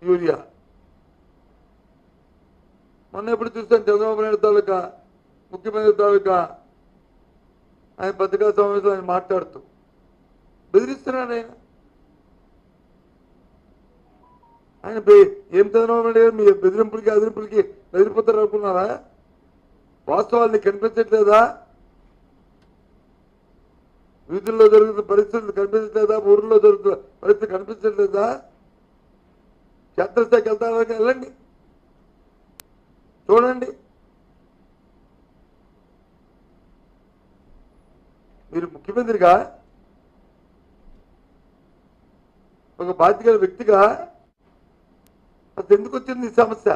Urea మొన్న ఎప్పుడు చూస్తాను చంద్రబాబు నాయుడు తాలూకా ముఖ్యమంత్రి తాలూకా ఆయన పత్రికా సమావేశంలో ఆయన మాట్లాడుతూ బెదిరిస్తున్నాడు ఆయన ఏం చంద్రబాబు నాయుడు గారు మీ బెదిరింపులకి అదిరింపులకి బెదిరిపోతారు అనుకున్నారా? వాస్తవాన్ని కనిపించట్లేదా? వీధుల్లో జరుగుతున్న పరిస్థితులు కనిపించట్లేదా? ఊర్లో జరుగుతున్న పరిస్థితి కనిపించట్లేదా? క్షేత్రస్థాయికి వెళ్తానికి వెళ్ళండి, చూడండి. మీరు ముఖ్యమంత్రిగా ఒక బాధ్యత వ్యక్తిగా అసలు ఎందుకు వచ్చింది ఈ సమస్య?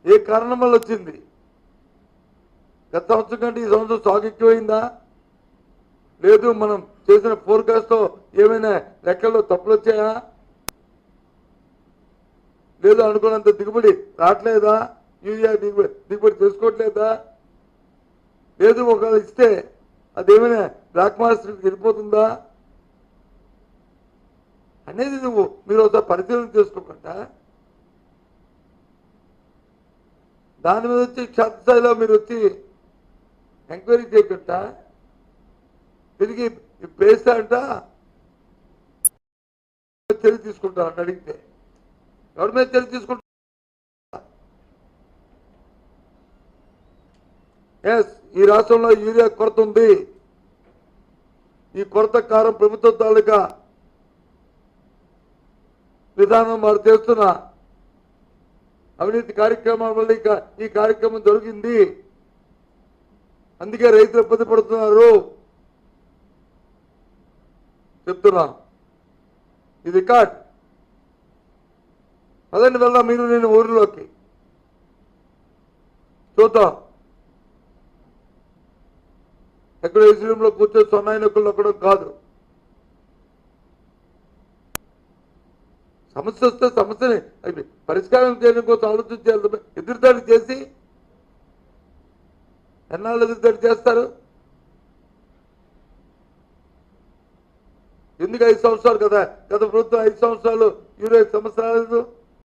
ఏ కారణం వల్ల వచ్చింది? గత సంవత్సరం కంటే ఈ సంవత్సరం సాగు ఎక్కువైందా? లేదు మనం చేసిన ఫోర్కాస్ట్తో ఏమైనా లెక్కల్లో తప్పులు వచ్చాయా? లేదు అనుకున్నంత దిగుబడి రావట్లేదా? యూరియా దిగుబడి చేసుకోవట్లేదా? లేదు ఒకవేళ ఇస్తే అదేమైనా బ్లాక్ మార్కెట్కి వెళ్ళిపోతుందా అనేది మీరు ఒకసారి పరిశీలన చేసుకోకుండా దాని మీద వచ్చి క్షేత్రస్థాయిలో మీరు వచ్చి ఎంక్వైరీ చేయకుండా తిరిగి పేస్తా అంట చర్య తీసుకుంటారని అడిగితే ఎవరి మీద చర్య తీసుకుంటారు? ఎస్, ఈ రాష్ట్రంలో యూరియా కొరత ఉంది. ఈ కొరత కారం ప్రభుత్వం తాలూకా విధానం వారు చేస్తున్న అవినీతి కార్యక్రమాల వల్ల ఈ కార్యక్రమం జరిగింది. అందుకే రైతులు ఇబ్బంది పడుతున్నారు చెప్తున్నాను. ఇది రికార్డ్. పదండి వల్ల మీరు నేను ఊరిలోకి చూద్దాం. ఎక్కడ ఏసీలో కూర్చొని సొన్నాయి నొక్కులు నొక్కడం కాదు. సమస్య వస్తే సమస్యని పరిష్కారం చేయడం కోసం ఆలోచించాలి. ఎదురుదాడి చేసి ఎన్నాళ్ళు ఎదురుదాడి చేస్తారు? ఎందుకు 5 సంవత్సరాలు కదా, గత ప్రభుత్వం 5 సంవత్సరాలు యూరియా సమస్య రాలేదు.